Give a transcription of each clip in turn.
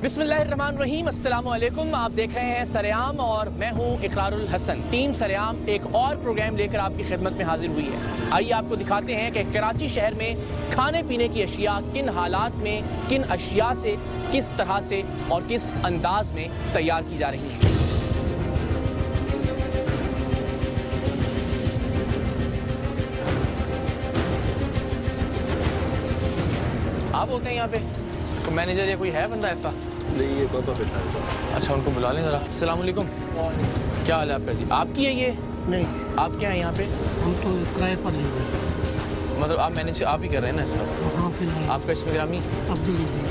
बिस्मिल्लाहिर्रहमानिर्रहीम, अस्सलामु अलैकुम। आप देख रहे हैं सरेआम और मैं हूं इकरारुल हसन। टीम सरेआम एक और प्रोग्राम लेकर आपकी खिदमत में हाजिर हुई है। आइए आपको दिखाते हैं कि कराची शहर में खाने पीने की अशिया किन हालात में, किन अशिया से, किस तरह से और किस अंदाज में तैयार की जा रही हैं। आप होते हैं यहाँ पे तो मैनेजर या कोई है बंदा ऐसा? नहीं, ये पापा बैठा है। अच्छा, उनको बुला लें ज़रा। अस्सलाम वालेकुम। क्या हाल है आपका जी? आपकी है ये? नहीं, आप क्या है यहाँ पे? हम तो किराए पर लिए हुए। मतलब आप मैनेज आप ही कर रहे हैं ना इसका? हाँ, फिलहाल आपका इसमें ग्रामी अब्दुल मजीद।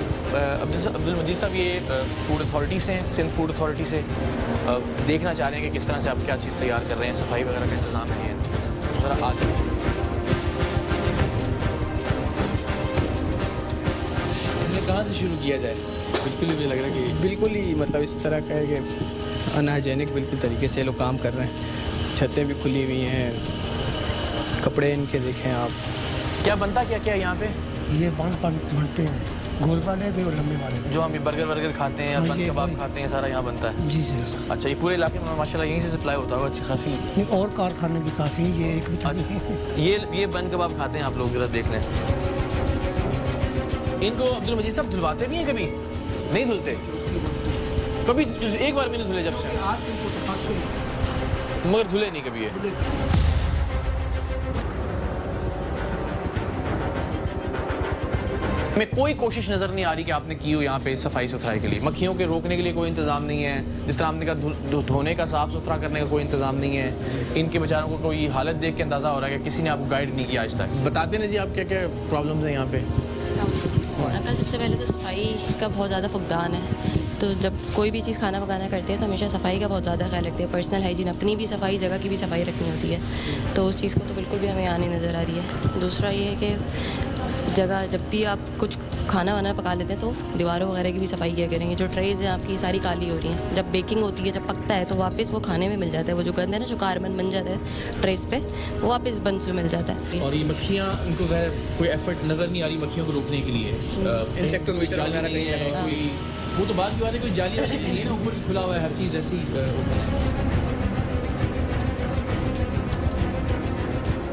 अब्दुल मजीद साहब ये फूड अथॉरिटी से हैं, सिंध फूड अथॉरिटी से। देखना चाह रहे हैं कि किस तरह से आप क्या चीज़ तैयार कर रहे हैं, सफाई वगैरह का इंतजाम है ज़रा आगे। कहाँ से शुरू किया जाए? बिल्कुल ही मुझे लग रहा है कि बिल्कुल ही मतलब इस तरह का है कि अनहाइजेनिक बिल्कुल तरीके से लोग काम कर रहे हैं। छतें भी खुली हुई हैं, कपड़े इनके देखें आप। क्या बनता क्या क्या यहाँ पे? ये बनते हैं, गोल वाले भी और लंबे वाले भी। जो हम बर्गर खाते हैं, बन कबाब खाते हैं, सारा यहाँ बनता है? जी सर। अच्छा, ये पूरे इलाके में माशाल्लाह यहीं से सप्लाई होता होगा अच्छी खासी? नहीं, और कारखाने भी काफ़ी हैं, ये एक अच्छा, ये बन कबाब खाते हैं आप लोग, जरा देख लें। इनको अब्दुल मजीद साहब धुलवाते भी हैं कभी? नहीं धुलते कभी? एक बार भी नहीं धुले जब से? मगर धुले नहीं कभी ये? में कोई कोशिश नजर नहीं आ रही कि आपने की हो यहाँ पे सफाई सुथराई के लिए। मक्खियों के रोकने के लिए कोई इंतजाम नहीं है, जिस तरह आपने कहा धोने का, साफ सुथरा करने का कोई इंतजाम नहीं है। इनके बेचारों को कोई हालत देख के अंदाजा हो रहा है कि किसी ने आपको गाइड नहीं किया आज तक। बताते ना जी आप क्या क्या प्रॉब्लम्स हैं यहाँ पे? अंकल, सबसे पहले तो सफाई का बहुत ज़्यादा फुकदान है। तो जब कोई भी चीज़ खाना पकाना करते हैं तो हमेशा सफाई का बहुत ज़्यादा ख्याल रखते हैं। पर्सनल हाइजीन, अपनी भी सफाई, जगह की भी सफाई रखनी होती है। तो उस चीज़ को तो बिल्कुल भी हमें आने नज़र आ रही है। दूसरा ये है कि जगह जब भी आप कुछ खाना वाना पका लेते हैं तो दीवारों वगैरह की भी सफाई किया करेंगे। जो ट्रेज़ हैं आपकी सारी काली हो रही हैं। जब बेकिंग होती है, जब पकता है तो वापस वो खाने में मिल जाता है। वो जो गंद है ना, जो कार्बन बन जाता है ट्रेस पे, वो वापस बंद से मिल जाता है। और ये मक्खियाँ, इनको कोई एफर्ट नज़र नहीं आ रही मक्खियों को रोकने के लिए? इंसेक्टोमीटर वगैरह नहीं है कोई? वो तो बात की बात है, कोई जाली वाली नहीं है ना, ऊपर खुला हुआ है, हर चीज़ ऐसी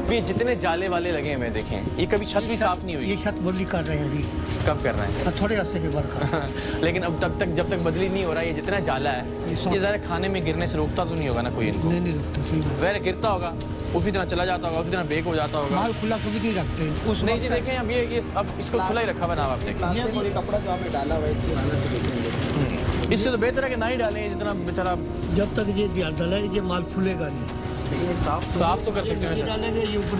ये जितने जाले वाले लगे हैं देखें, ये कभी छत भी साफ नहीं हुई? ये छत बदली कर रहे हैं जी। कब कर रहे हैं? थोड़े अर्से के बाद कर रहे हैं। लेकिन अब जब तक बदली नहीं हो रहा, ये जितना जाला है ये ज़रा खाने में गिरने से रोकता तो नहीं होगा ना कोई इनको? नहीं रुकता, सही बात। वह गिरता होगा, उसी तरह चला जाता होगा, उसी तरह बेक हो जाता होगा। माल खुला कभी नहीं रखते उस नहीं जी, देखें अब ये अब इसको खुला ही रखा बना आप देखें। कपड़ा जो आपने डाला हुआ है इसकी हालत से देखेंगे। इससे तो बेहतर है कि ना ही डालें, जितना बेचारा। जब तक ये डालेंगे ये माल फूलेगा नहीं। साफ तो कर सकते हैं।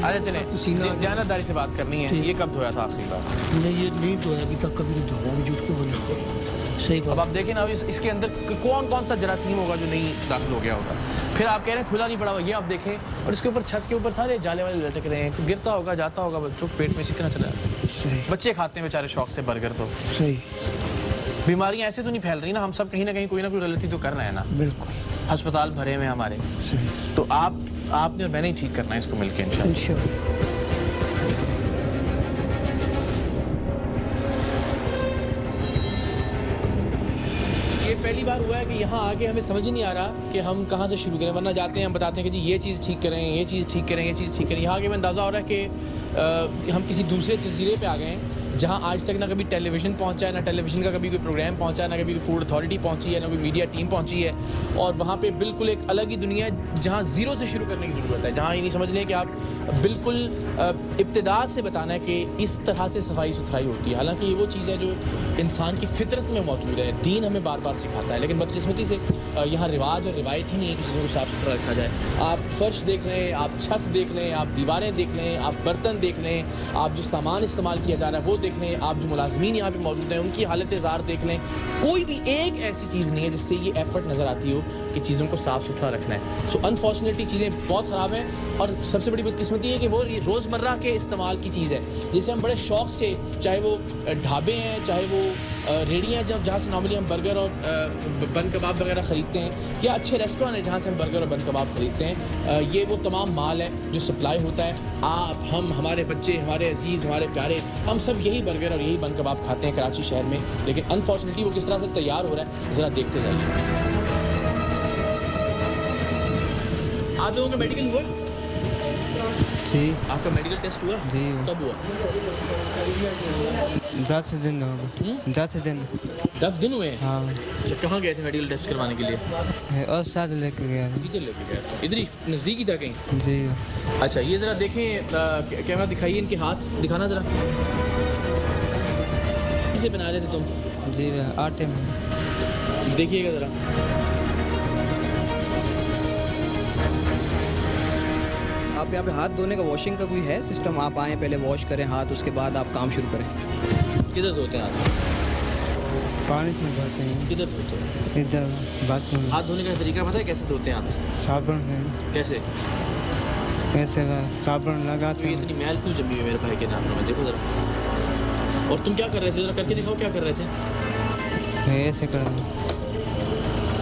अच्छा चलें, जानदारी से बात करनी है। ये कब धोया था आखिरी बार? नहीं, ये नहीं धोया अभी तक, कभी नहीं धोया। अभी झूठ क्यों बोलना? सही बात। अब आप देखें ना, इसके अंदर कौन सा जरासीम होगा जो नहीं दाखिल हो गया होगा। फिर आप कह रहे हैं खुला नहीं पड़ा हुआ, ये आप देखें। और इसके ऊपर छत के ऊपर सारे जाले वाले लटक रहे हैं, गिरता होगा, जाता होगा बच्चों के पेट में, इसी तरह चला जाता है। बच्चे खाते हैं बेचारे शौक से बर्गर। तो सही बीमारियां ऐसे तो नहीं फैल रही ना? हम सब कहीं ना कहीं कोई ना कोई गलती तो कर रहे हैं ना? बिल्कुल। अस्पताल भरे हुए हमारे। सही। तो आपने और मैंने ही ठीक करना है इसको मिलकर इंशाल्लाह। ये पहली बार हुआ है कि यहाँ आके हमें समझ ही नहीं आ रहा कि हम कहाँ से शुरू करें। वरना जाते हैं, हम बताते हैं कि जी ये चीज़ ठीक करें, ये चीज़ ठीक करें, ये चीज़ ठीक करें। यहाँ आके हमें अंदाज़ा हो रहा है कि हम किसी दूसरे जजीरे पे आ गए हैं, जहाँ आज तक ना कभी टेलीविज़न पहुँचा है, ना टेलीविज़न का कभी कोई प्रोग्राम पहुँचा है, ना कभी कोई फूड अथॉरिटी पहुँची है, ना कोई मीडिया टीम पहुँची है। और वहाँ पे बिल्कुल एक अलग ही दुनिया है, जहाँ ज़ीरो से शुरू करने की ज़रूरत है। जहाँ ये नहीं समझ लें कि आप बिल्कुल इब्तिदा से बताना है कि इस तरह से सफाई सुथराई होती है। हालांकि ये वो चीज़ है जो इंसान की फितरत में मौजूद है, दीन हमें बार बार सिखाता है। लेकिन बदकिस्मती से यहाँ रिवाज और रिवायत ही नहीं है कि चीज़ों को साफ़ सुथरा रखा जाए। आप फर्श देख लें, आप छत देख लें, आप दीवारें देख लें, आप बर्तन देख लें, आप जो सामान इस्तेमाल किया जा रहा है वो देख लें, आप जो मुलाजमीन यहाँ पे मौजूद हैं उनकी हालत ज़ार देख लें। कोई भी एक ऐसी चीज़ नहीं है जिससे ये एफर्ट नज़र आती हो कि चीज़ों को साफ़ सुथरा रखना है। सो अनफॉर्चुनेटली चीज़ें बहुत ख़राब हैं। और सबसे बड़ी बदकिस्मती है कि वो रोज़मर्रा के इस्तेमाल की चीज़ है, जिसे हम बड़े शौक़ से, चाहे वो ढाबे हैं, चाहे वो रेडियाँ जहाँ से नॉर्मली हम बर्गर और बन कबाब वगैरह ख़रीदते खरीदते हैं या अच्छे रेस्टोरेंट है जहाँ से हम बर्गर और बन कबाब खरीदते हैं, ये वो तमाम माल है जो सप्लाई होता है। आप, हम, हमारे बच्चे, हमारे अजीज़, हमारे प्यारे, हम सब यही बर्गर और यही बन कबाब खाते हैं कराची शहर में। लेकिन अनफॉर्चुनेटली वो किस तरह से तैयार हो रहा है ज़रा देखते जाइए। आप लोगों का मेडिकल हुआ? जी आपका मेडिकल टेस्ट हुआ? जी कब हुआ? 10 दिन हो गए 10 दिन 10 दिन हुए हैं। हाँ अच्छा, कहाँ गए थे मेडिकल टेस्ट करवाने के लिए? और साथ लेके गया किधर लेके गए? इधर ही नज़दीक ही था कहीं? जी। अच्छा, ये ज़रा देखें, कैमरा दिखाइए, इनके हाथ दिखाना ज़रा। किसे बना रहे थे तुम? जी आटे में देखिएगा ज़रा। आप यहाँ पे हाथ धोने का वॉशिंग का कोई है सिस्टम? आप आएँ पहले वॉश करें हाथ, उसके बाद आप काम शुरू करें। किधर धोते हैं हाथ? पानी में धोते हैं किधर धोते हैं? इधर बाथरूम में। हाथ धोने का तरीका पता है कैसे धोते हैं हाथ? साबुन है कैसे? ऐसे साबुन लगाते तो ये हैं। इतनी मैल क्यों जमी है मेरे भाई के नाखूनों में? देखो ज़रा। और तुम क्या कर रहे थे? ज़रा करके दिखाओ क्या कर रहे थे। ऐसे कर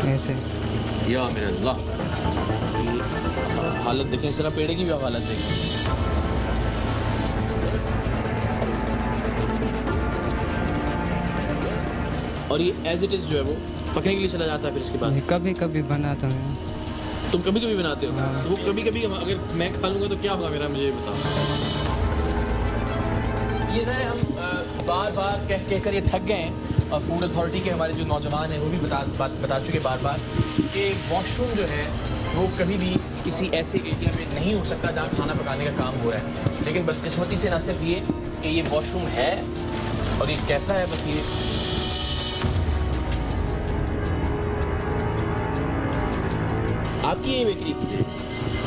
ऐसे। या मेरे अल्लाह, हालत देखें, जरा पेड़े की भी आप हालत देखें। और ये एज इट इज़ जो है वो पकने के लिए चला जाता है फिर इसके बाद। कभी कभी बनाता हूँ। तुम कभी कभी बनाते हो? हाँ। तो वो कभी कभी अगर मैं खा लूँगा तो क्या होगा मेरा, मुझे बताओ। ये सारे हम बार बार कह कर ये थक गए हैं, और फूड अथॉरिटी के हमारे जो नौजवान हैं वो भी बता चुके बार बार कि वॉशरूम जो है वो कभी भी किसी ऐसे एरिया में नहीं हो सकता जहाँ खाना पकाने का काम हो रहा है। लेकिन बदकिस्मती से ना सिर्फ ये कि ये वॉशरूम है, और ये कैसा है बस ये आपकी ये बेकरी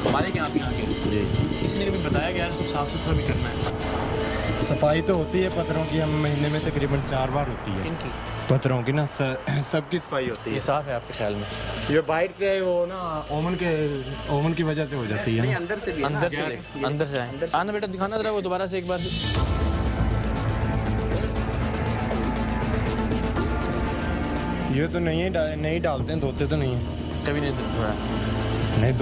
हमारे क्या आपके यहाँ की? जी। इसने कभी बताया कि यार इसको साफ़ सुथरा भी करना है? सफाई तो होती है पत्थरों की, हम महीने में तकरीबन 4 बार होती है इनकी पत्थरों की ना, सबकी सफाई होती ये है। साफ़ है आपके ख्याल में? ये बाहर से वो ना ओवन की वजह से हो जाती है नहीं, ना। अंदर से भी है ना। अंदर से आए आना बेटा, दिखाना जरा वो दोबारा से एक बार। ये तो नहीं डालते हैं, धोते तो नहीं है। कभी नहीं धोया? नहीं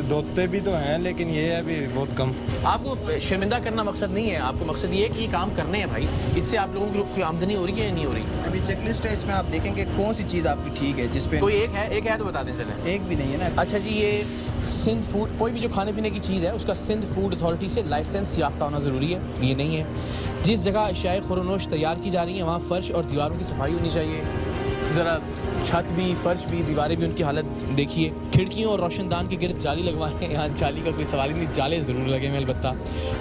धोते भी तो हैं, लेकिन ये है अभी बहुत कम। आपको शर्मिंदा करना मकसद नहीं है, आपको मकसद ये है कि ये काम करने हैं भाई। इससे आप लोगों की कोई आमदनी हो रही है या नहीं हो रही? अभी चेकलिस्ट है, इसमें आप देखेंगे कौन सी चीज़ आपकी ठीक है, जिस पे कोई एक है तो बता दें चलें। एक भी नहीं है ना। अच्छा जी, ये सिंध फूड, कोई भी जो खाने पीने की चीज़ है उसका सिंध फूड अथॉरिटी से लाइसेंस याफ्ता होना ज़रूरी है। ये नहीं है। जिस जगह अशियाए खुरनोश तैयार की जा रही हैं वहाँ फ़र्श और दीवारों की सफाई होनी चाहिए। ज़रा छत भी, फर्श भी, दीवारें भी, उनकी हालत देखिए। खिड़कियों और रोशनदान के गिर्द जाली लगवाएं। यहाँ जाली का कोई सवाल ही नहीं, जाले ज़रूर लगे में अलबत्ता।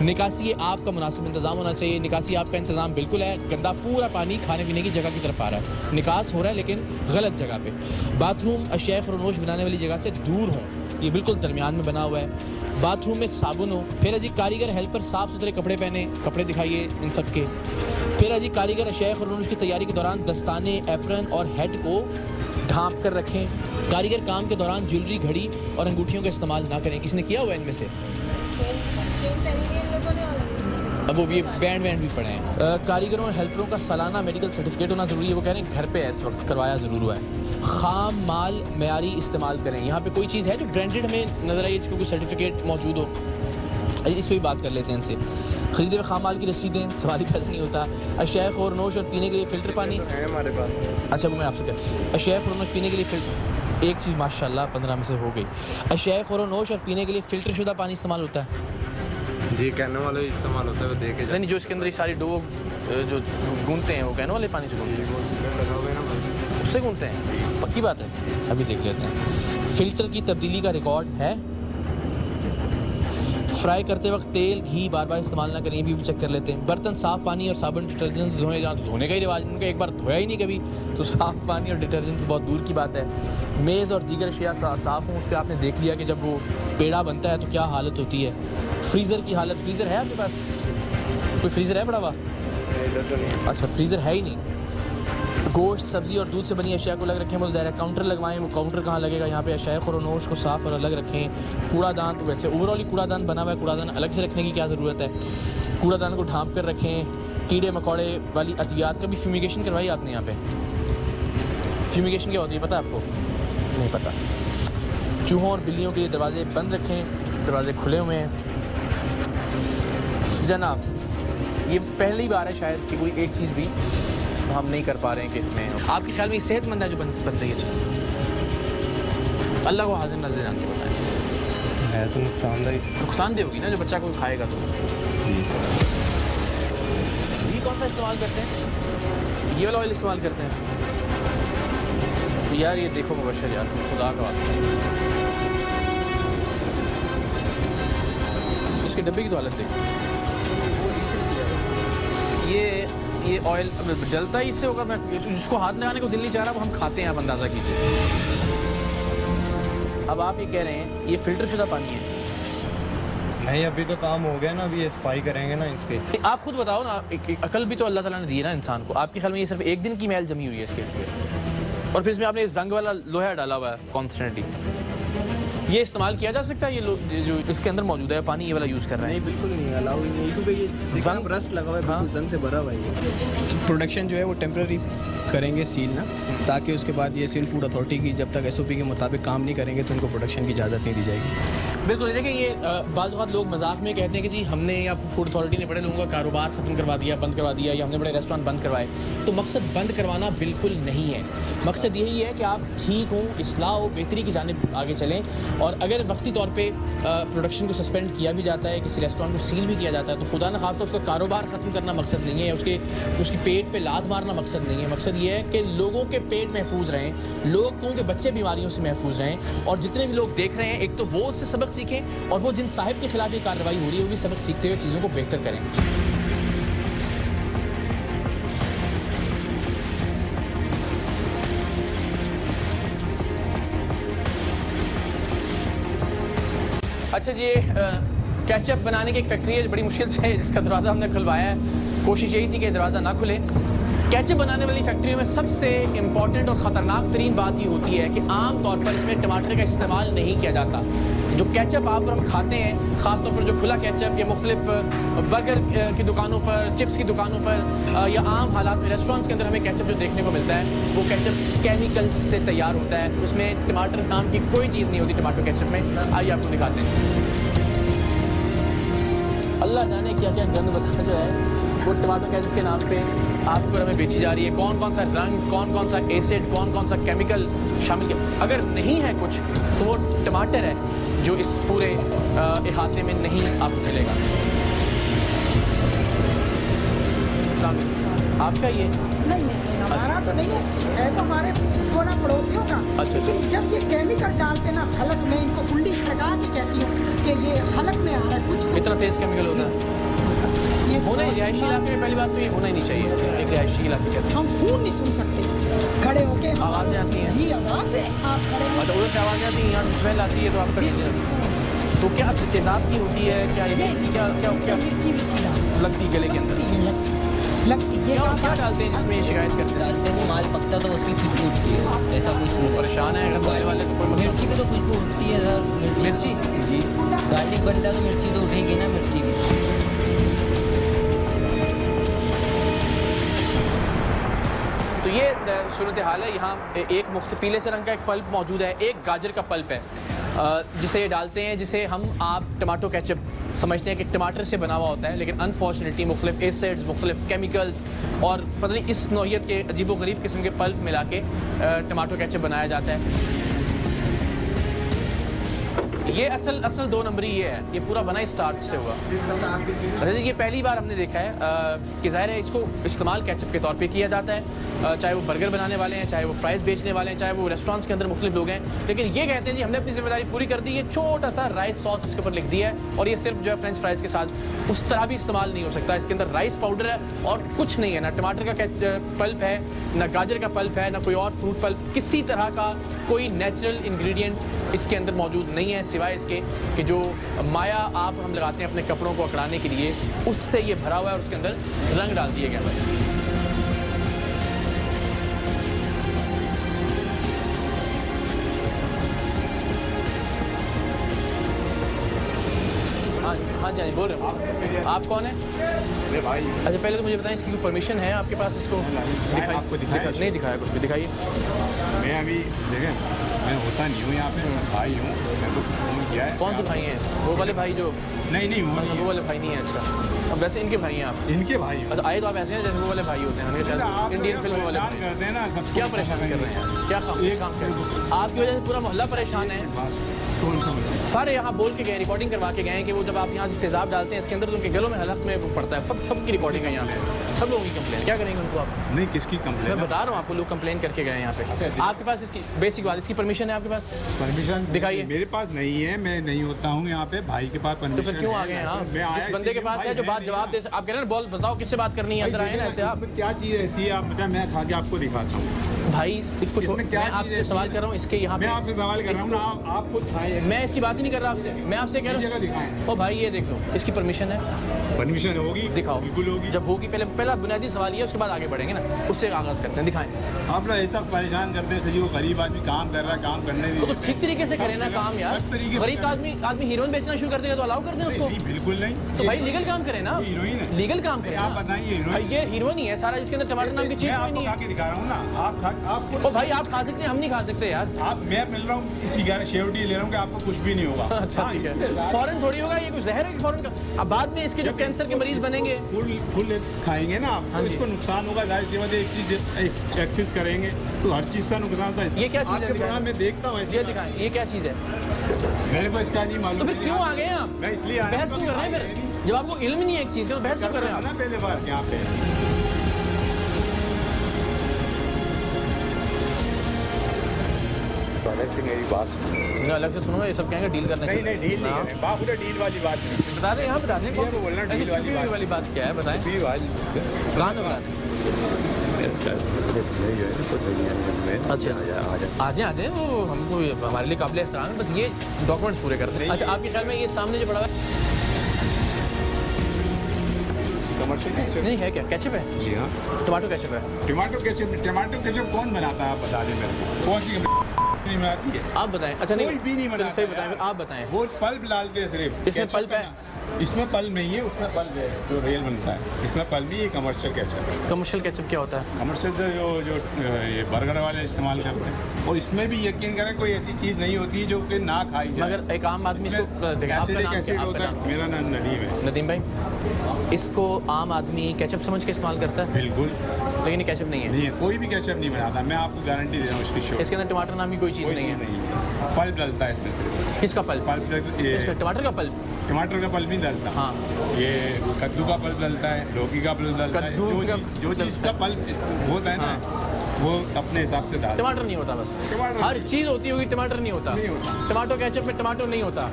निकासी आप का मुनासिब इंतज़ाम होना चाहिए। निकासी आप का इंतज़ाम बिल्कुल है। गंदा पूरा पानी खाने पीने की जगह की तरफ आ रहा है, निकास हो रहा है लेकिन गलत जगह पे। बाथरूम अशियाए खुरनोश बनाने वाली जगह से दूर हों, ये बिल्कुल दरमियान में बना हुआ है। बाथरूम में साबुन हो। फिर अजी कारीगर हेल्पर साफ़ सुथरे कपड़े पहने, कपड़े दिखाइए इन सब के। फिर अजी कारीगर अशियाए खुरनूश की तैयारी के दौरान दस्ताने, एप्रन और हेड को ढांप कर रखें। कारीगर काम के दौरान ज्वेलरी, घड़ी और अंगूठियों का इस्तेमाल ना करें। किसी ने किया हुआ है इनमें से? अब वो भी बैंड भी पड़े हैं। कारीगरों और हेल्परों का सालाना मेडिकल सर्टिफिकेट होना ज़रूरी है। वो कह रहे हैं घर पे इस वक्त करवाया ज़रूर हुआ है। ख़ाम माल मयारी इस्तेमाल करें। यहाँ पे कोई चीज़ है जो ब्रांडेड हमें नज़र आई, इसका कोई सर्टिफिकेट मौजूद हो? इस पर भी बात कर लेते हैं इनसे। ख़रीदे हुए ख़ाम माल की रसीदें, सवाल ही पैदा नहीं होता। अशियाए खुरनोश और पीने के लिए फ़िल्टर पानी है हमारे पास। अच्छा, वो मैं आपसे क्या, अशियाए खुरनोश पीने के लिए फ़िल्टर, एक चीज़ माशाल्लाह 15 में से हो गई। अशियाए खुरनोश और पीने के लिए फ़िल्टर शुदा पानी इस्तेमाल होता है जी, कहने वाले इस्तेमाल होता है, वो देखे नहीं, जो इसके अंदर ये सारी डो जो गूंथते हैं वो कहने वाले पानी से गूंथते हैं, उससे गूंथते हैं, पक्की बात है। अभी देख लेते हैं। फ़िल्टर की तब्दीली का रिकॉर्ड है। फ्राई करते वक्त तेल, घी बार बार इस्तेमाल ना करें, ये भी चेक कर लेते हैं। बर्तन साफ़ पानी और साबुन डिटर्जेंट धोए, जहाँ धोने का ही रिवाज इनका, एक बार धोया ही नहीं कभी, तो साफ़ पानी और डिटर्जेंट तो बहुत दूर की बात है। मेज़ और दीगर अशिया साफ़ हों, उस पर आपने देख लिया कि जब वो पेड़ा बनता है तो क्या हालत होती है। फ्रीज़र की हालत, फ्रीज़र है आपके पास? कोई फ्रीज़र है बड़ा हुआ? अच्छा, फ्रीज़र है ही नहीं। गोश्त, सब्ज़ी और दूध से बनी अशिया को अलग रखें, वो ज़ाहिर काउंटर लगवाएं। वो काउंटर कहाँ लगेगा? यहाँ पे अशियाए खुरनोश को साफ़ और अलग रखें। कूड़ादान, वैसे ओवरऑल ही कूड़ादान बना हुआ है, कूड़ादान अलग से रखने की क्या ज़रूरत है? कूड़ादान को ढांप कर रखें। कीड़े मकोड़े वाली अतियात का भी फ्यूमिगेशन करवाई आपने यहाँ पे? फ्यूमिगेशन क्या होती है पता है आपको? नहीं पता। चूहों और बिल्लियों के लिए दरवाजे बंद रखें, दरवाजे खुले हुए हैं। जनाब, ये पहली बार है शायद कि कोई एक चीज़ भी हम नहीं कर पा रहे हैं कि इसमें आपके ख्याल में सेहतमंद है जो बन रही है चीज़? अल्लाह को हाजिर नजर जान के बताएं। है तो नुकसानदेह होगी ना जो बच्चा कोई खाएगा तो। ये कौन सा इस्तेमाल करते हैं? ये वाला ऑयल इस्तेमाल करते हैं यार। ये देखो मुबशर यार, खुदा का वास्ता, इसके डब्बे की तो हालत देखो। ये ऑयल जलता ही इससे होगा। मैं जिसको हाथ लगाने को दिल नहीं चाह रहा वो हम खाते हैं, आप अंदाज़ा कीजिए। अब आप ये कह रहे हैं ये फिल्टर शुदा पानी है? नहीं, अभी तो काम हो गया ना, अभी ये सफाई करेंगे ना इसके। आप खुद बताओ ना, एक अकल भी तो अल्लाह ताला ने दी है ना इंसान को। आपके ख्याल में ये सिर्फ एक दिन की मैल जमी हुई है इसके लिए, और फिर इसमें आपने जंग वाला लोहा डाला हुआ है कॉन्स्टेंटली। ये इस्तेमाल किया जा सकता है? ये जो इसके अंदर मौजूद है पानी, ये वाला यूज़ कर रहे हैं? नहीं, बिल्कुल नहीं, अलाउ ही नहीं, क्योंकि ये जंग रस्ट लगा हुआ है, बिल्कुल जंग से भरा हुआ है। प्रोडक्शन जो है वो टेम्पररी करेंगे सील ना, ताकि उसके बाद ये सिंध फूड अथॉरिटी की जब तक SOP के मुताबिक काम नहीं करेंगे तो उनको प्रोडक्शन की इजाज़त नहीं दी जाएगी। बिल्कुल। देखिए, ये बाज़ औक़ात लोग मजाक में कहते हैं कि जी हमने या फूड अथॉरिटी ने बड़े लोगों का कारोबार ख़त्म करवा दिया, बंद करवा दिया, या हमने बड़े रेस्टोरेंट बंद करवाए। तो मकसद बंद करवाना बिल्कुल नहीं है। मकसद यही है कि आप ठीक हों, इस्लाह हो, बेहतरी की जानिब आगे चलें। और अगर वक्ती तौर पे प्रोडक्शन को सस्पेंड किया भी जाता है, किसी रेस्टोरेंट को सील भी किया जाता है, तो खुदा न खास तो उसका कारोबार ख़त्म करना मकसद नहीं है, उसकी पेट पे लात मारना मकसद नहीं है। मकसद ये है कि लोगों के पेट महफूज रहें, लोगों के बच्चे बीमारियों से महफूज रहें, और जितने भी लोग देख रहे हैं एक तो वो उससे सबक सीखें, और वो जिन साहिब के खिलाफ ये कार्रवाई हो रही है वो भी सबक सीखते हुए चीज़ों को बेहतर करें। अच्छा जी, केचप बनाने की एक फैक्ट्री है, बड़ी मुश्किल से जिसका दरवाज़ा हमने खुलवाया है। कोशिश यही थी कि दरवाज़ा ना खुले। केचप बनाने वाली फैक्ट्रियों में सबसे इम्पॉर्टेंट और ख़तरनाक तरीन बात ये होती है कि आम तौर पर इसमें टमाटर का इस्तेमाल नहीं किया जाता। जो केचप आप और हम खाते हैं, ख़ासतौर पर जो खुला केचप या मुख्तलिफ बर्गर की दुकानों पर, चिप्स की दुकानों पर, या आम हालात में रेस्टोरेंट्स के अंदर हमें केचप जो देखने को मिलता है वो केचप केमिकल्स से तैयार होता है। उसमें टमाटर नाम की कोई चीज़ नहीं होती टमाटो केचप में। आइए आपको दिखाते हैं। अल्लाह जाने क्या क्या गंद बता जो है वो टमाटो केचप के नाम पे आपको हमें बेची जा रही है। कौन कौन सा रंग, कौन कौन सा एसिड, कौन कौन सा केमिकल शामिल किया। अगर नहीं है कुछ तो वो टमाटर है जो इस पूरे इहाते में नहीं आपको मिलेगा। आपका ये नहीं, हमारा तो नहीं है, तो हमारे थोड़ा पड़ोसियों का। अच्छा। जब ये केमिकल डालते ना हलक में, इनको कुंडी लगा के कहती हूँ कि ये हलक में आ रहा है कुछ। इतना तेज केमिकल होता है? ये होना ही रिहायशी इलाके में, पहली बात तो ये होना ही नहीं चाहिए एक रिहायशी इलाके के अंदर। हम फोन नहीं सुन सकते खड़े होके। आवाज़ें आती हैं? जी, आवाज़ है। आप खड़े हो- मतलब उधर से आवाज़ें आती हैं, यहाँ से स्मेल आती है, तो आपका तो क्या तेज़ाब की होती है क्या? ये क्या क्या क्या मिर्ची लगती है गले के अंदर? लगती है। क्या डालते हैं जिसमें ये शिकायत करते हैं? डालते नहीं, माल पकता तो उसकी खुशबू उठती है, ऐसा कुछ नहीं। परेशान है अगर बोलने वाले तो कोई मतलब मिर्ची की तो खुशबू उठती है सर। मिर्ची जी, गार्लिक बनता है तो मिर्ची तो उठेगी ना, मिर्ची की। तो ये सूरत हाल है। यहाँ एक मुख्त पीले से रंग का एक पल्प मौजूद है, एक गाजर का पल्प है जिसे ये डालते हैं, जिसे आप टमाटो केचप समझते हैं कि टमाटर से बना हुआ होता है, लेकिन अनफॉर्चुनेटली मुख्तलिफ एसिड्स, मुख्तलिफ केमिकल्स और पता नहीं इस नौइयत के अजीबो गरीब किस्म के पल्प मिला के टमाटो केचप बनाया जाता है। ये असल 2 नंबरी ये है, ये पूरा बना स्टार्च से हुआ। ये पहली बार हमने देखा है कि ज़ाहिर है इसको इस्तेमाल केचप के तौर पे किया जाता है, चाहे वो बर्गर बनाने वाले हैं, चाहे वो फ्राइज़ बेचने वाले हैं, चाहे वो रेस्टोरेंट्स के अंदर मुख्तलिफ लोग हैं। लेकिन ये कहते हैं जी हमने अपनी जिम्मेदारी पूरी कर दी है, छोटा सा राइस सॉस इसके ऊपर लिख दिया है, और ये सिर्फ जो है फ्रेंच फ्राइज़ के साथ उस तरह भी इस्तेमाल नहीं हो सकता। इसके अंदर राइस पाउडर है और कुछ नहीं है, ना टमाटर का पल्प है, ना गाजर का पल्प है, ना कोई और फ्रूट पल्प, किसी तरह का कोई नेचुरल इंग्रेडिएंट इसके अंदर मौजूद नहीं है, सिवाय इसके कि जो माया आप हम लगाते हैं अपने कपड़ों को अकड़ाने के लिए, उससे ये भरा हुआ है और उसके अंदर रंग डाल दिए गए हैं। हाँ हाँ जी बोल रहे हो। आप कौन है? मेरे भाई। अच्छा पहले तो मुझे बताएं इसकी कोई परमिशन है आपके पास? इसको आपको दिखाया नहीं दिखाया कुछ भी, दिखाइए। मैं अभी देखें, मैं होता नहीं हूँ यहाँ पे, भाई हूँ, मैं तो फोन किया है। कौन से भाई हैं? वो वाले भाई जो नहीं वो वाले भाई नहीं है। अच्छा अब वैसे इनके भाई हैं आप? इनके भाई हूँ। अच्छा आए तो आप ऐसे हैं जैसे वो वाले भाई होते हैं इंडियन फिल्म वाले भाई। करते हैं ना सब। क्या परेशान कर रहे हैं? क्या काम कर रहे हैं? आपकी वजह से पूरा मोहल्ला परेशान है। कौन सा? सारे यहाँ बोल के गए, रिकॉर्डिंग करवा के गए कि वो जब आप यहाँ से तेजाब डालते हैं इसके अंदर तो उनके गलों में हलक में वो पड़ता है। सबकी रिकॉर्डिंग है यहाँ पे, सब लोगों की कंप्लेन। क्या करेंगे उनको आप? नहीं, किसकी कंप्लेन? मैं बता रहा हूँ आपको, लोग कंप्लेन करके गए यहाँ पे। आपके पास इसकी बेसिक बात, इसकी परमिशन है आपके पास? परमिशन दिखाइए। मेरे पास नहीं है, मैं नहीं होता हूँ यहाँ पे, भाई के पास परमिशन। तो फिर क्यों आ गए यहाँ? जिस बंदे के पास है जो बात जवाब दे, आप कह रहे हैं बोल बताओ किससे बात करनी है, अंदर आए ना ऐसे आप। क्या चीज़ ऐसी है आप बताएं, मैं खा के आपको दिखाता हूँ। भाई इसको मैं आपसे सवाल कर रहा हूँ, इसके यहाँ मैं आपसे सवाल कर रहा हूँ ना, आप खुद खाएं। मैं इसकी बात ही नहीं कर रहा आपसे, मैं आपसे कह रहा हूँ ओ भाई ये देख लो, इसकी परमिशन है? परमिशन होगी, दिखाओ। बिल्कुल होगी। जब होगी पहला बुनियादी सवाल ये, उसके बाद आगे बढ़ेंगे ना, उससे आगाज करते हैं। दिखाएं। आप लोग ऐसा परेशान करते हैं, सही वो गरीब आदमी काम कर रहा है, काम करने तो ठीक तरीके से करें ना काम यार। गरीब आदमी हीरोइन बेचना शुरू कर देगा तो अलाउ कर दें उसको? बिल्कुल नहीं। तो भाई लीगल काम करें ना, हीरोइन है, लीगल काम करें। आप बताइए, ये हीरोइन ही है सारा, जिसके अंदर टमाटर नाम की चीज नहीं है। दिखा रहा हूँ ना, आप ओ भाई आप खा सकते हैं, हम नहीं खा सकते यार। आप मैं मिल रहा हूँ इसी श्योरिटी ले रहा हूँ कि आपको कुछ भी नहीं होगा। अच्छा ठीक है, फौरन थोड़ी होगा, ये कुछ जहर है फौरन का। अब बाद में इसके जो कैंसर के मरीज बनेंगे फुल खाएंगे ना आप, तो इसको नुकसान होगा, जाहिर सी बात है। एक चीज एक्सेस करेंगे तो हर चीज का नुकसान था। ये क्या चीज है? मैं देखता हूँ ये दिखाएं, ये क्या चीज है? मेरे को इसका नहीं मालूम। तो फिर क्यों आ गए आप? मैं इसलिए बहस क्यों कर रहे हैं फिर? जब आपको इल्म नहीं है एक चीज का तो बहस क्यों कर रहे हैं आप? पहले बार यहाँ पे अलग से मेरी बात अलग से सुनो, ये सब कहेंगे डील करने। नहीं डील नहीं करें, बाप डील वाली बात नहीं। बता दें, यहाँ बता दें को बोलना डील वाली बात क्या है, बताएं। कहाँ से बता दें? अच्छा आ जाए वो हमको हमारे लिए काबिल एहतराम है, बस ये डॉक्यूमेंट्स पूरे करते हैं। अच्छा आपके ख्याल में ये सामने जो पड़ा है कमर्शियल नहीं है क्या? केचप है? जी हाँ, टमाटो केचप है। टमाटो केचप कौन बनाता है? आप बता दें मेरे को, कौन सी नहीं बनाती है? आप बताएं। अच्छा नहीं, कोई भी नहीं बनाता। सही बताएं, आप बताएं। वो पल्प डालते हैं सिर्फ। इसमें पल्प है? इसमें पल्प नहीं है, उसमें पल्प है जो रियल बनता है। इसमें पल्प नहीं है, कमर्शियल केचप है। कमर्शियल केचप क्या होता है? कमर्शियल से जो ये बर्गर वाले इस्तेमाल करते हैं, और इसमें भी यकीन करें कोई ऐसी चीज़ नहीं होती जो कि ना खाई जाए। मगर एक आम आदमी इसको मेरा नाम नदीम है। नदीम भाई, इसको आम आदमी केचप समझ के इस्तेमाल करता है? बिल्कुल, लेकिन ये केचप नहीं है। नहीं है, कोई भी केचप नहीं बनाता, मैं आपको गारंटी दे रहा हूँ इसकी श्योर। इसके अंदर टमाटर नाम की कोई चीज़ नहीं है। पल्प डलता है इसमें सिर्फ। किसका पल्प? इसमें टमाटर का पल्प? टमाटर का पल्प नहीं डलता। हाँ, ये कद्दू का पल्प डलता है, लौकी का पल्प डलता है। जो चीज़ का पल्प होता है ना, वो अपने हिसाब से डालता है। टमाटर नहीं होता, बस हर चीज़ होती होगी, टमाटर नहीं होता। टमाटो केचप में टमाटर नहीं होता।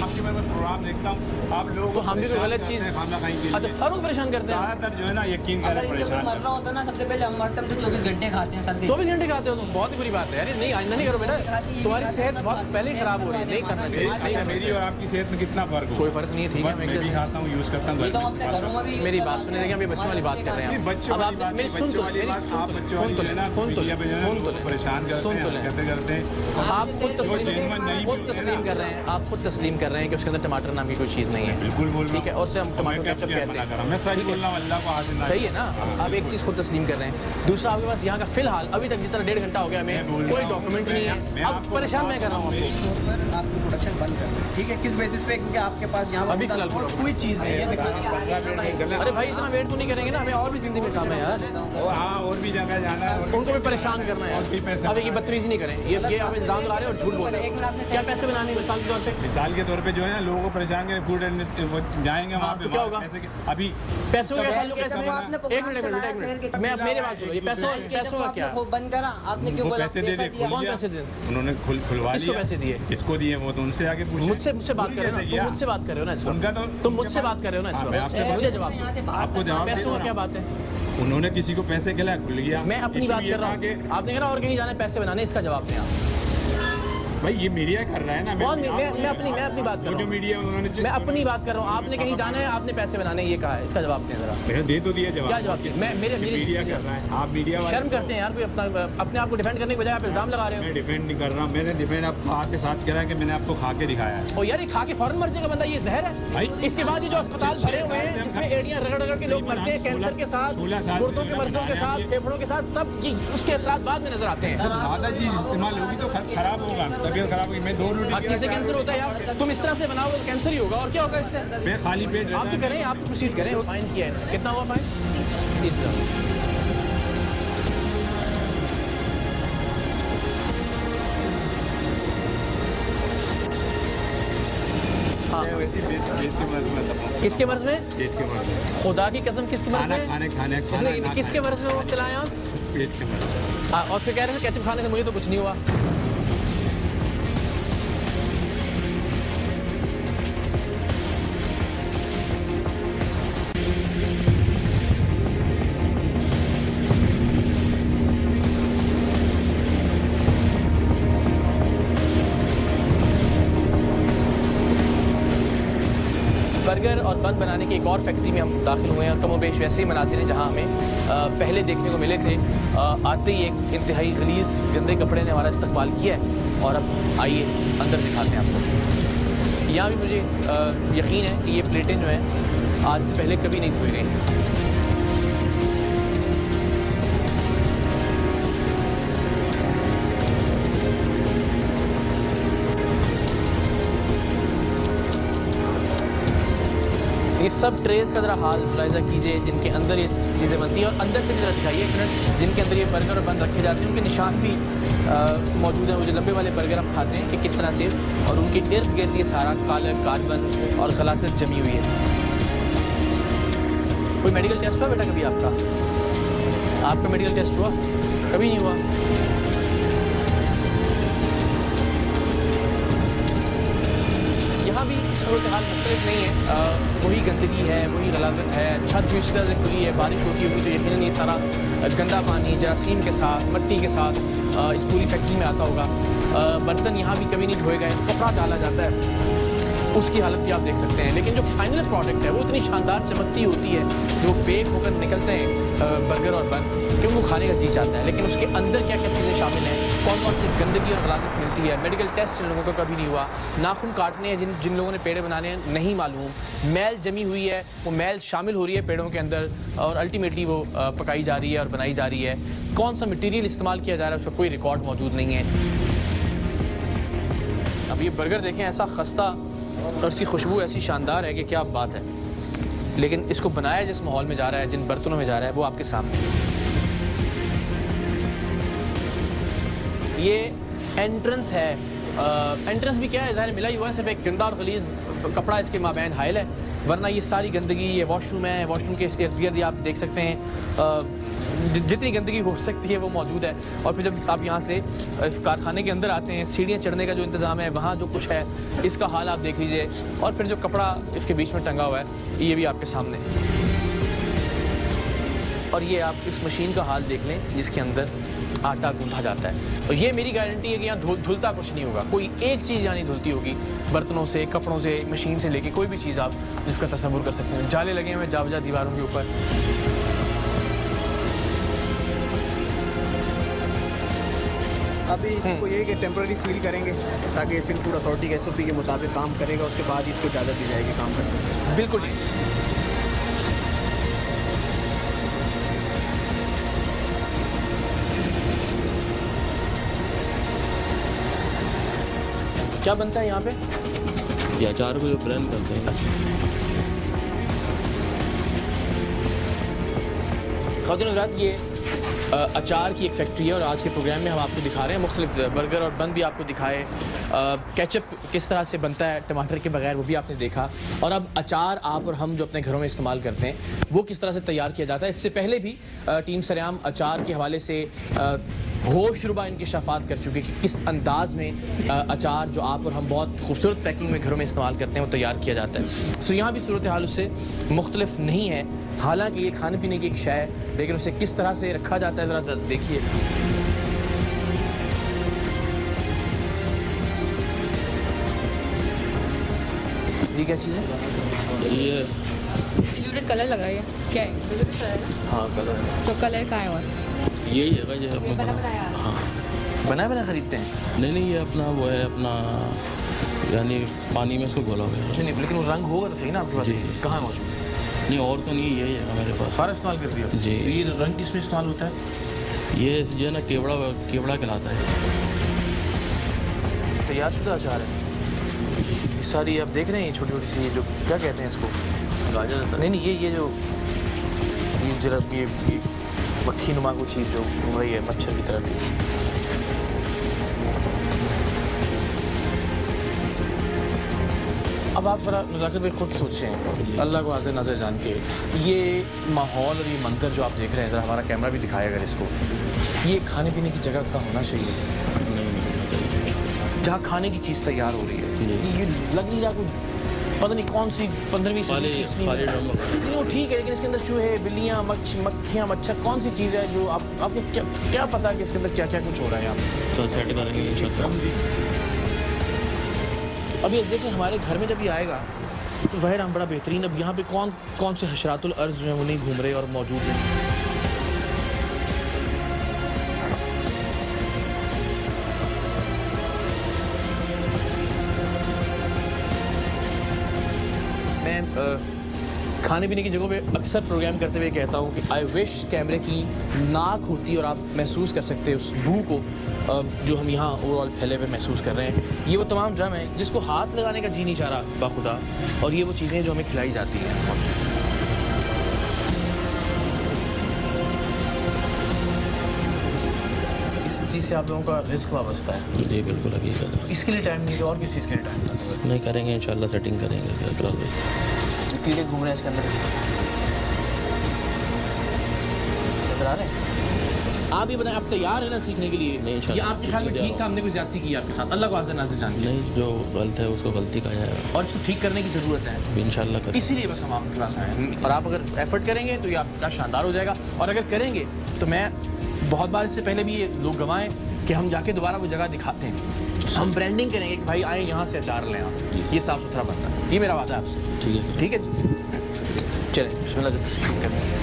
आपकी मैं प्रोग्राम देखता हूँ, आप लोग तो हम भी कोई गलत चीज़ खाना खाएंगे। अच्छा, सब लोग परेशान करते हैं ज़्यादातर जो है ना, यकीन करें परेशान मरना होता ना, सबसे पहले हम मरते, हम तो 24 घंटे खाते हैं सर। 24 घंटे खाते हो तुम? बहुत ही बुरी बात है यार, नहीं आइंदा नहीं करो बेटा, तुम्हारी सेहत बहुत पहले ही खराब हो रही है, नहीं करना चाहिए। मेरी और आपकी सेहत में कितना फर्क हो? कोई फर्क नहीं है, ठीक है। मैं भी खाता हूँ, यूज़ करता हूँ। मेरी बात सुने, देखिए अभी बच्चों वाली बात कर रहे हैं। बच्चों अब आप मेरी सुन तो ले, परेशान करते हैं। आप खुद तस्लीम कर रहे हैं, आप खुद तस्लीम कर रहे हैं कि उसके अंदर टमाटर नाम की कोई चीज़ नहीं है। बिल्कुल बोल रहा हूं। ठीक है, और से हम टमाटो केचप कहते हैं। मैं सही बोल रहा हूं, अल्लाह को हाजिर ना। सही है ना? आप एक चीज़ खुद तस्लीम कर रहे हैं। दूसरा, आपके पास यहाँ का फिलहाल अभी तक जितना 1.5 घंटा हो गया, हमें कोई डॉक्यूमेंट नहीं है। अब परेशान मैं कर रहा हूँ आपको। आपकी प्रोडक्शन बंद कर दें, ठीक है? किस बेसिस पे? क्योंकि आपके पास यहाँ अभी फिलहाल कोई चीज़ नहीं है दिखाने। अरे भाई इतना वेट तो नहीं करेंगे ना, हमें और भी जिंदगी में काम है यार। हाँ, और भी जगह जाना है, उनको भी परेशान करना है। अब ये बदतमीजी नहीं करें, ये हमें इल्जाम ला रहे हैं और झूठ बोल रहे हैं। क्या पैसे बनाने मिसाल के तौर पे? मिसाल के तौर पे जो है ना, लोगों को परेशान करें, फूड जाएंगे वहाँ पे, क्या होगा? अभी पैसों का क्या? एक मिनट, मैं मेरे बात सुनो, ये पैसों का क्या? बंद करा आपने, क्यों बोला? पैसे दे दे, कौन पैसे दे? उन्होंने खुलवा किसको पैसे दिए? किसको दिए वो तो उनसे आगे पूछे। मुझसे बात कर रहे हो ना, मुझसे बात कर रहे हो ना इस वक्त। तुम मुझसे बात कर रहे हो ना इस वक्त, मुझे जवाब, आपको जवाब। पैसों का क्या बात है? उन्होंने किसी को पैसे खिलाए, खुल गया। मैं अपनी बात कर रहा हूँ, आपने कहा और कहीं जाना है पैसे बनाने, इसका जवाब दें आप। भाई ये मीडिया कर रहा है ना। मैं अपनी बात कर रहा हूँ। जो मीडिया उन्होंने मैं अपनी बात कर रहा हूँ। आपने कहीं जाना है, आपने पैसे बनाने, ये कहा है, इसका जवाब दें जरा। मैंने दे तो दिया जवाब। क्या जवाब? मेरे मीडिया कर रहा है, आप मीडिया शर्म करते हैं यार, कोई अपने आप को डिफेंड करने के बजाय आप इल्जाम लगा रहे हो। मैं डिफेंड नहीं कर रहा हूँ, मैंने डिफेंड आप आपके साथ करा कि मैंने आपको खा के दिखाया है। ओ यार, ये खा के फौरन मर जाएगा बंदा, ये जहर है भाई। इसके बाद ये जो अस्पताल भरे हुए हैं जिसमें एड़ियां रगड़ के लोग मरते हैं, कैंसर के साथ, गुर्दों के मर्जों के साथ, फेफड़ों के साथ, तब उसके असरात बाद में नजर आते हैं। ज्यादा चीज इस्तेमाल होगी तो खराब होगा, तबीयत खराब होगी। मैं 2 रोटी हर चीज से कैंसर होता है यार। तुम इस तरह से बनाओगे तो कैंसर ही होगा, और क्या होगा इससे? मैं खाली पेट आप तो करें, आप तो प्रोसीड करें। फाइन किया है, कितना हुआ फाइन? 30,000। हाँ। किसके मर्ज में? पेट के मर्ज में। खुदा की कसम, किसके मर्ज में? खाना किसके मर्ज में मुब्तला हैं आप? पेट के मर्ज में। और फिर कह रहे हैं केचप खाने से मुझे तो कुछ नहीं हुआ। बर्गर और बन बनाने की एक और फैक्ट्री में हम दाखिल हुए हैं, और कमोबेश वैसे ही मनाजिर हैं जहाँ हमें पहले देखने को मिले थे। आते ही एक इंतहाई गलीज़ गंदे कपड़े ने हमारा इस्तकबाल किया है, और अब आइए अंदर दिखाते हैं आपको। यहाँ भी मुझे यकीन है कि ये प्लेटें जो हैं आज से पहले कभी नहीं धोई गई। ये सब ट्रेस का ज़रा हाल मुलाहिज़ा कीजिए जिनके अंदर ये चीज़ें बनती हैं, और अंदर से भी ज़रा दिखाइए एक मिनट, जिनके अंदर ये बर्गर और बन रखे जाते हैं उनके निशान भी मौजूद हैं। वो जो लंबे वाले बर्गर हम खाते हैं कि किस तरह से, और उनके इर्द गिर्द ये सारा काला कार्बन और गलाजत जमी हुई है। कोई मेडिकल टेस्ट हुआ बेटा कभी आपका? आपका मेडिकल टेस्ट हुआ? कभी नहीं हुआ? यहाँ भी सूरत हाल मुख्तलिफ नहीं है। वही गंदगी है, वही गलाजत है, छत भी उसी तरह से खुली है। बारिश होती होगी तो यकीनन ये सारा गंदा पानी जरासीम के साथ, मट्टी के साथ इस पूरी फैक्ट्री में आता होगा। बर्तन यहाँ भी कभी नहीं धोए गए, कपड़ा डाला जाता है, उसकी हालत भी आप देख सकते हैं। लेकिन जो फाइनल प्रोडक्ट है वो इतनी शानदार चमकती होती है, जो बेक होकर निकलते हैं बर्गर और बन, कि उनको खाने का जी चाहता है। लेकिन उसके अंदर क्या क्या चीज़ें शामिल हैं, कौन कौन सी गंदगी और गलाजत मिलती है, मेडिकल टेस्ट जिन लोगों का कभी नहीं हुआ, नाखून काटने हैं जिन लोगों ने पेड़े बनाने हैं नहीं मालूम, मैल जमी हुई है, वो मैल शामिल हो रही है पेड़ों के अंदर और अल्टीमेटली वो पकाई जा रही है और बनाई जा रही है। कौन सा मटीरियल इस्तेमाल किया जा रहा है उसका कोई रिकॉर्ड मौजूद नहीं है। अब ये बर्गर देखें, ऐसा खस्ता और इसकी खुशबू ऐसी शानदार है कि क्या बात है। लेकिन इसको बनाया जिस माहौल में जा रहा है, जिन बर्तनों में जा रहा है, वो आपके सामने। ये एंट्रेंस है। एंट्रेंस भी क्या है, ज़ाहिर मिला ही हुआ है, सिर्फ एक गंदा और गलीज कपड़ा इसके माबैन हाइल है, वरना ये सारी गंदगी, ये वॉशरूम है, वॉशरूम के इर्द गिर्द आप देख सकते हैं जितनी गंदगी हो सकती है वो मौजूद है। और फिर जब आप यहाँ से इस कारखाने के अंदर आते हैं, सीढ़ियाँ चढ़ने का जो इंतज़ाम है, वहाँ जो कुछ है इसका हाल आप देख लीजिए। और फिर जो कपड़ा इसके बीच में टंगा हुआ है ये भी आपके सामने। और ये आप इस मशीन का हाल देख लें जिसके अंदर आटा गूंथा जाता है। और ये मेरी गारंटी है कि यहाँ धुलता कुछ नहीं होगा, कोई एक चीज़ यहाँ नहीं धुलती होगी, बर्तनों से, कपड़ों से, मशीन से लेके कोई भी चीज़ आप जिसका तसव्वुर कर सकते हैं। जाले लगे हुए जा बजा दीवारों के ऊपर। अभी इसको ये कि टेम्पररी सील करेंगे ताकि एशियन फूड अथॉरिटी के SOP के मुताबिक काम करेगा, उसके बाद इसको इजाज़त दी जाएगी काम करने की। बिल्कुल जी। क्या बनता है यहाँ पे? ये अचार को जो ब्लेंड करते हैं। ख़वातीन और हज़रात, ये अचार की एक फैक्ट्री है और आज के प्रोग्राम में हम आपको दिखा रहे हैं मुख्तलिफ बर्गर और बन भी आपको दिखाए, केचप किस तरह से बनता है टमाटर के बगैर वो भी आपने देखा, और अब अचार आप और हम जो अपने घरों में इस्तेमाल करते हैं वो किस तरह से तैयार किया जाता है। इससे पहले भी टीम सरेआम अचार के हवाले से होशरुबा इंकिशाफात कर चुके कि किस अंदाज में अचार जो आप और हम बहुत खूबसूरत पैकिंग में घरों में इस्तेमाल करते हैं वो तैयार किया जाता है। सो यहाँ भी सूरत हाल उससे मुख्तलिफ नहीं है, हालांकि ये खाने पीने की एक शय है, लेकिन उसे किस तरह से रखा जाता है ज़रा देखिए। क्या चीज़ है? ये डिल्यूटेड कलर लग रहा है, क्या है? हाँ कलर है। तो कलर कहाँ है और? यही है भाई, ये अपना हाँ बना खरीदते हैं? नहीं ये अपना वो है अपना, यानी पानी में इसको घोला हुआ है। नहीं लेकिन वो रंग होगा तो सही ना आपके पास? कहाँ मौजूद? नहीं और तो नहीं, यही है मेरे पास। सारा इस्तेमाल कर दिया जी। तो ये रंग किसमें इस्तेमाल होता है? ये जो है ना केवड़ा कहलाता है। तैयारशुदा अचार है ये सारी, आप देख रहे हैं छोटी छोटी सी, जो क्या कहते हैं इसको? गाजर? नहीं ये जो जरा ये मक्खी नुमा को चीज़ जो घूम रही है मच्छर की तरह भी। अब आप ज़रा नज़ाकत भाई खुद सोचें, अल्लाह को हाज़िर नाज़िर जान के, ये माहौल और ये मंजर जो आप देख रहे हैं, ज़रा हमारा कैमरा भी दिखाए अगर इसको, ये खाने पीने की जगह का होना चाहिए जहाँ खाने की चीज़ तैयार हो रही है। ये लग नहीं रहा कोई पता नहीं कौन सी 15वीं सदी, वो ठीक है लेकिन इसके अंदर चूहे, बिल्लियाँ, मक्खियाँ, मच्छर, कौन सी चीज़ है जो आपको क्या पता है कि इसके अंदर क्या क्या कुछ हो रहा है यहाँ? तो सेट करेंगे। अब ये देखें हमारे घर में जब ये आएगा तो ज़ाहिर हम बड़ा बेहतरीन, अब यहाँ पे कौन से हशरातुल अर्ज़ जो हैं वो नहीं घूम रहे और मौजूद हैं। मैं खाने पीने की जगहों पे अक्सर प्रोग्राम करते हुए कहता हूँ कि आई विश कैमरे की नाक होती और आप महसूस कर सकते उस बू को जो हम यहाँ ओवरऑल फैले हुए महसूस कर रहे हैं। ये वो तमाम ड्रम है जिसको हाथ लगाने का जी नहीं चाह रहा बाखुदा, और ये वो चीज़ें जो हमें खिलाई जाती हैं। इस चीज़ से आप लोगों का रिस्क वाबस्ता है? जी बिल्कुल हकीकत है। इसके लिए टाइम नहीं तो और किस चीज़ के लिए टाइम था? नहीं करेंगे इंशाल्लाह, सेटिंग करेंगे। कीड़े घूम रहे हैं इसके अंदर, नजर आ रहे हैं? आप ये बताएं, आप तैयार हैं ना सीखने के लिए? नहीं ये आपके ख्याल में ठीक था? हमने कोई ज्यादती की आपके साथ? अल्लाह को हाज़िर नाज़िर जानते हैं। नहीं, जो गलत है उसको गलती कहा जाएगा और इसको ठीक करने की ज़रूरत है इंशाल्लाह करेंगे। इसीलिए बस हम आपके पास आए हैं। और आप अगर एफर्ट करेंगे तो ये आपका शानदार हो जाएगा, और अगर करेंगे तो मैं बहुत बार इससे पहले भी ये लोग गवाएं कि हम जाके दोबारा वो जगह दिखाते हैं, हम ब्रांडिंग करेंगे कि भाई आए यहाँ से अचार लें आप, ये साफ़ सुथरा बनता है। ये मेरा वादा है आपसे। ठीक है जी, चलें बिस्मिल्लाह से करते हैं।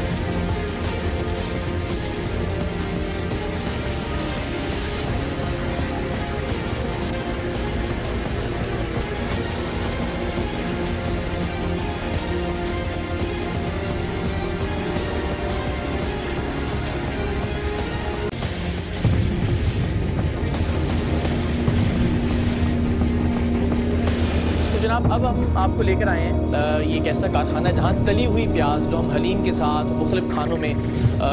अब हम आपको लेकर आए हैं ये एक ऐसा कारखाना है जहाँ तली हुई प्याज जो हम हलीम के साथ मुख्तलिफ खानों में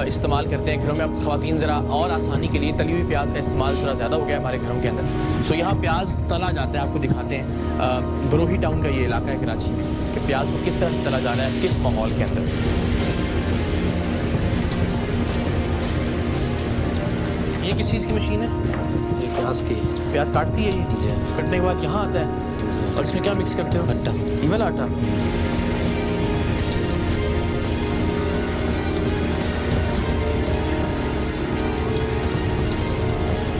इस्तेमाल करते हैं घरों में। अब ख़वातीन ज़रा और आसानी के लिए तली हुई प्याज का इस्तेमाल थोड़ा ज़्यादा हो गया हमारे घरों के अंदर, तो यहाँ प्याज तला जाता है। आपको दिखाते हैं बरोही टाउन का ये इलाका है कराची में कि प्याज को किस तरह से तला जा रहा है, किस माहौल के अंदर। ये किस चीज़ की मशीन है? प्याज की। प्याज काटती है ये, कटने के बाद यहाँ आता है और इसमें क्या मिक्स करते हो? आटा। ये वाला आटा?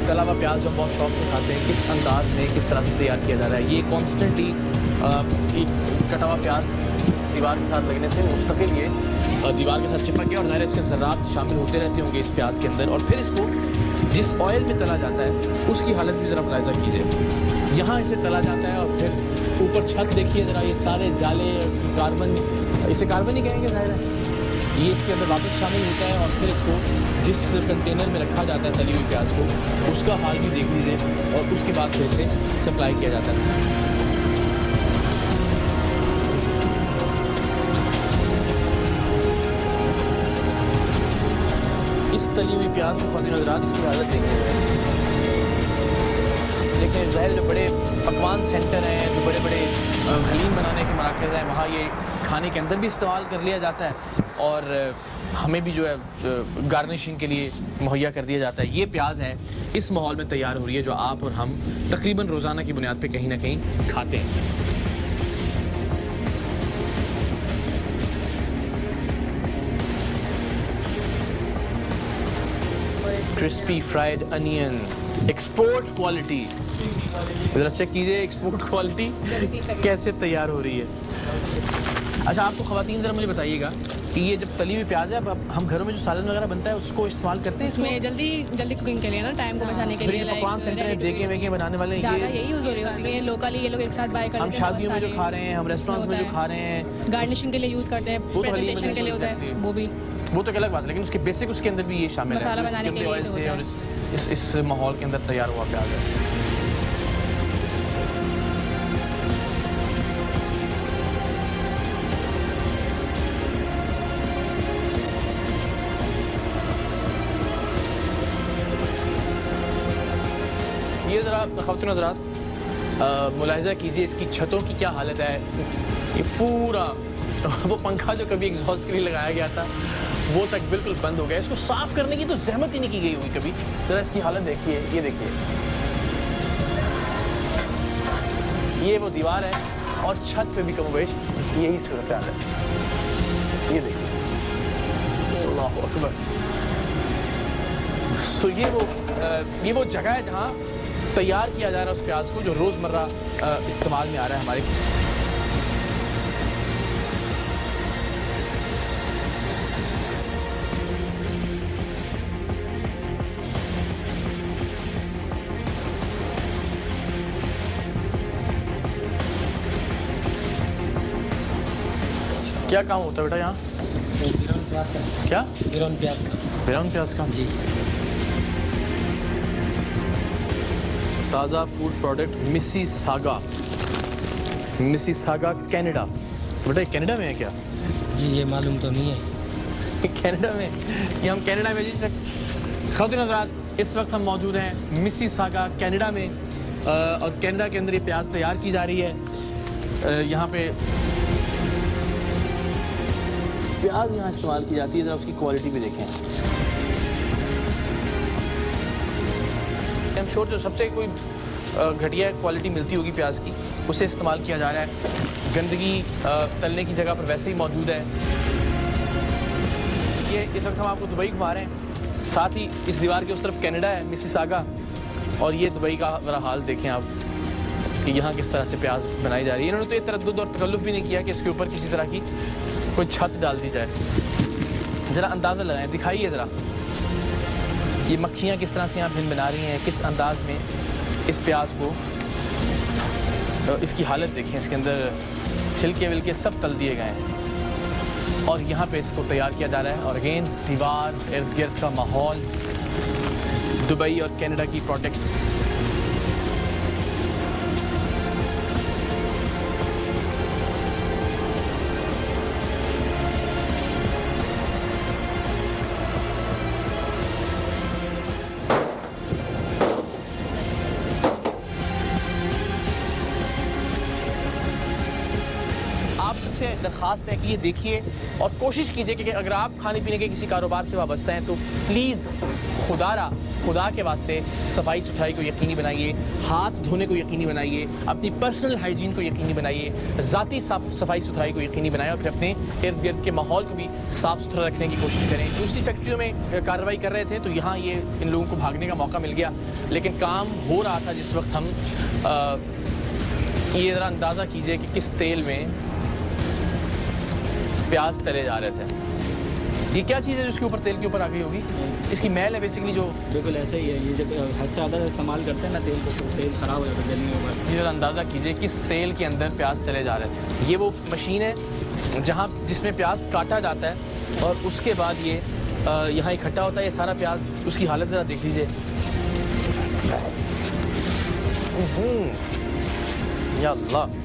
तला हुआ प्याज हम बहुत शौक से खाते हैं। किस अंदाज में किस तरह से तैयार किया जा रहा है? ये कॉन्स्टेंटली कटा हुआ प्याज दीवार के साथ लगने से मुस्तकिल ये दीवार के साथ चिपक गया, और ज़ाहिर इसके ज़रात शामिल होते रहते होंगे इस प्याज के अंदर, और फिर इसको जिस ऑयल में तला जाता है उसकी हालत भी ज़रा मुलाहिज़ा कीजिए। यहाँ इसे तला जाता है और फिर ऊपर छत देखिए ज़रा, ये सारे जाले कार्बन, इसे कार्बन ही कहेंगे ज़ाहिर है, ये इसके अंदर वापस शामिल होता है, और फिर इसको जिस कंटेनर में रखा जाता है तली हुई प्याज को, उसका हाल भी देख लीजिए, और उसके बाद फिर से सप्लाई किया जाता है। इस तली हुई प्याज को ख़वातीन हज़रात इसकी हालत देखिए। लेकिन ज़ाहिर जो बड़े पकवान सेंटर हैं, जो बड़े बड़े हलीम बनाने के मराकज़ हैं, वहाँ ये खाने के अंदर भी इस्तेमाल कर लिया जाता है, और हमें भी जो है गार्निशिंग के लिए मुहैया कर दिया जाता है। ये प्याज है इस माहौल में तैयार हो रही है जो आप और हम तकरीबन रोज़ाना की बुनियाद पे कहीं ना कहीं खाते हैं। Crispy fried onion, export quality. ज़रा चेक कीजिए एक्सपोर्ट क्वालिटी कैसे तैयार हो रही है। अच्छा आपको ख़वातीन ज़रा मुझे बताइएगा कि ये जब तली हुई प्याज है, अब हम घरों में जो सालन वगैरह बनता है उसको इस्तेमाल करते हैं इसमें जल्दी कुकिंग के लिए ना, टाइम को बचाने के लिए। पकवान सेंटर है, देगे वेगे बनाने वाले ज़्यादा यही यूज़ हो रही होती है लोकली, ये लोग एक साथ बाय करते हैं। हम शादियों में जो खा रहे हैं, हम रेस्टोरेंट्स में जो खा रहे हैं, गार्निशिंग के लिए यूज़ करते हैं, प्रेजेंटेशन के लिए होता है वो तो अलग बात है, लेकिन उसके बेसिक उसके अंदर भी ये शामिल है, मसाला बनाने के लिए ऑयल से और इस माहौल के अंदर तैयार हुआ प्याज है। ये ज़रा ख़वातीन हज़रात मुलाहिज़ा कीजिए इसकी छतों की क्या हालत है। ये पूरा वो पंखा जो कभी एग्जॉस्ट के लिए लगाया गया था वो तक बिल्कुल बंद हो गया। इसको साफ़ करने की तो जहमत ही नहीं की गई हुई कभी। ज़रा इसकी हालत देखिए, ये देखिए, ये वो दीवार है और छत पे भी कमोबेश यही सूरत हाल है। ये देखिए, अल्लाहु अकबर। सो ये वो जगह है जहाँ तैयार किया जा रहा है उस प्याज को जो रोज़मर्रा इस्तेमाल में आ रहा है हमारे। क्या काम होता है बेटा यहाँ? क्या? बिरौन प्याज का। बिरौन प्याज का जी। ताज़ा फूड प्रोडक्ट मिसिसागा कनाडा। बेटा कनाडा में है क्या? जी ये मालूम तो नहीं है। कनाडा में, ये हम कनाडा में जी ख़वातीन हज़रात इस वक्त हम मौजूद हैं मिसिसागा कनाडा में, और कनाडा के अंदर ये प्याज तैयार की जा रही है। यहाँ पे प्याज यहाँ इस्तेमाल की जाती है। ज़रा उसकी क्वालिटी भी देखें। आई एम श्योर जो सबसे कोई घटिया क्वालिटी मिलती होगी प्याज की उसे इस्तेमाल किया जा रहा है। गंदगी तलने की जगह पर वैसे ही मौजूद है। ये इस वक्त हम आपको दुबई घुमा रहे हैं, साथ ही इस दीवार के उस तरफ कनाडा है मिसिसागा, और ये दुबई का ज़रा हाल देखें आप कि यहाँ किस तरह से प्याज बनाई जा रही है। इन्होंने तो ये तरद्दुद और तकल्लुफ़ भी नहीं किया कि इसके ऊपर किसी तरह की कोई छत डाल दी जाए। ज़रा अंदाज़ा लगाएं, दिखाइए ज़रा ये मक्खियाँ किस तरह से यहाँ भिन बना रही हैं, किस अंदाज में इस प्याज को, इसकी हालत देखें। इसके अंदर छिलके विलके सब तल दिए गए हैं और यहाँ पे इसको तैयार किया जा रहा है। और अगेन दीवार, इर्द गिर्द का माहौल, दुबई और कनाडा की प्रोडक्ट्स। दरखास्त है कि ये देखिए और कोशिश कीजिए कि अगर आप खाने पीने के किसी कारोबार से वाबस्ता हैं तो प्लीज़ खुदा के वास्ते सफाई सुथराई को यकीनी बनाइए, हाथ धोने को यकीनी बनाइए, अपनी पर्सनल हाइजीन को यकीनी बनाइए, ज़ाती सफाई सुथराई को यकीनी बनाइए और फिर अपने इर्द गिर्द के माहौल को भी साफ़ सुथरा रखने की कोशिश करें। दूसरी फैक्ट्रियों में कार्रवाई कर रहे थे तो यहाँ ये इन लोगों को भागने का मौका मिल गया, लेकिन काम हो रहा था जिस वक्त हम ये ज़रा अंदाज़ा कीजिए कि किस तेल में प्याज तले जा रहे थे। ये क्या चीज़ है जो इसके ऊपर तेल के ऊपर आ गई होगी? इसकी मैल है बेसिकली जो। बिल्कुल ऐसा ही है, ये जब हद से ज़्यादा इस्तेमाल करते हैं ना तेल को तो तेल ख़राब हो जाता है जलने के बाद। ये ज़रा अंदाज़ा कीजिए किस तेल के अंदर प्याज तले जा रहे थे। ये वो मशीन है जहाँ जिसमें प्याज काटा जाता है और उसके बाद ये यहाँ इकट्ठा होता है ये सारा प्याज। उसकी हालत ज़रा देख लीजिए। या अल्लाह,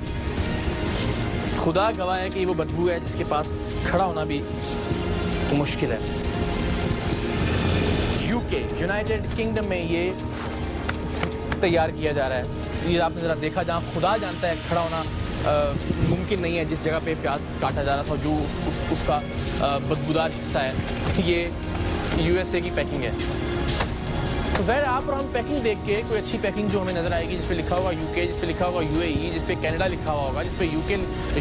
खुदा गवाह है कि वो बदबू है जिसके पास खड़ा होना भी मुश्किल है। यूके यूनाइटेड किंगडम में ये तैयार किया जा रहा है। ये आपने ज़रा देखा, जहाँ खुदा जानता है खड़ा होना मुमकिन नहीं है, जिस जगह पे प्याज काटा जा रहा था जो उसका बदबूदार हिस्सा है, ये यूएसए की पैकिंग है। तो ज़ाहिर आप और हम पैकिंग देख के कोई अच्छी पैकिंग जो हमें नज़र आएगी जिस पे लिखा होगा यूके, जिस पे लिखा होगा यूएई, जिस पे कनाडा लिखा हुआ होगा, जिस पे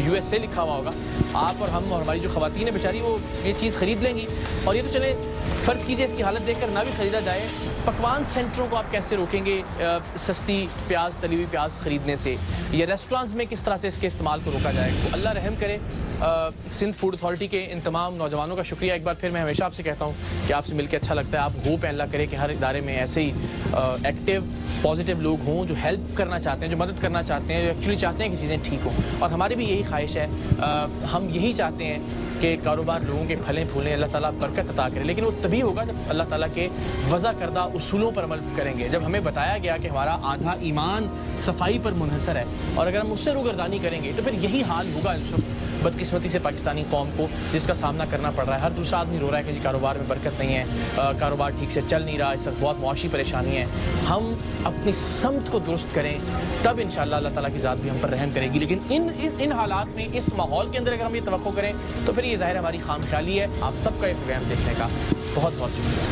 यूएसए लिखा हुआ होगा, आप और हम और हमारी जो ख़वातीन है बेचारी वो ये चीज़ ख़रीद लेंगी। और ये तो चले फ़र्ज़ कीजिए इसकी हालत देखकर ना भी ख़रीदा जाए, पकवान सेंटरों को आप कैसे रोकेंगे सस्ती प्याज, तली हुई प्याज ख़रीदने से, या रेस्टोरेंट्स में किस तरह से इसके इस्तेमाल को रोका जाएगा? तो अल्लाह रहम करे। सिंध फूड अथॉरिटी के इन तमाम नौजवानों का शुक्रिया। एक बार फिर मैं हमेशा आपसे कहता हूँ कि आपसे मिलकर अच्छा लगता है। आप होप है अल्लाह करे कि हर इदारे में ऐसे ही एक्टिव पॉजिटिव लोग हों जो हेल्प करना चाहते हैं, जो मदद करना चाहते हैं, जो एक्चुअली चाहते हैं कि चीज़ें ठीक हों। और हमारी भी यही ख्वाहिश है, हम यही चाहते हैं कि कारोबार लोगों के फलें फूलें, अल्लाह ताला बरकत अता करे। लेकिन वो तभी होगा जब अल्लाह ताला के वज़ा करदा उसूलों पर अमल करेंगे। जब हमें बताया गया कि हमारा आधा ईमान सफाई पर मुनहसर है, और अगर हम उससे रूगर्दानी करेंगे तो फिर यही हाल होगा बदकिस्मती से पाकिस्तानी कौम को, जिसका सामना करना पड़ रहा है। हर दूसरा आदमी रो रहा है कि जी कारोबार में बरकत नहीं है, कारोबार ठीक से चल नहीं रहा, इस वक्त बहुत मुआशी परेशानी है। हम अपनी समत को दुरुस्त करें, तब इंशाअल्लाह अल्लाह ताला की ज़ात भी हम पर रहम करेगी। लेकिन इन हालात में, इस माहौल के अंदर अगर हम ये तवक्को करें तो फिर ये ज़ाहिर हमारी खामख्याली है। आप सबका ये प्रोग्राम देखने का बहुत बहुत शुक्रिया।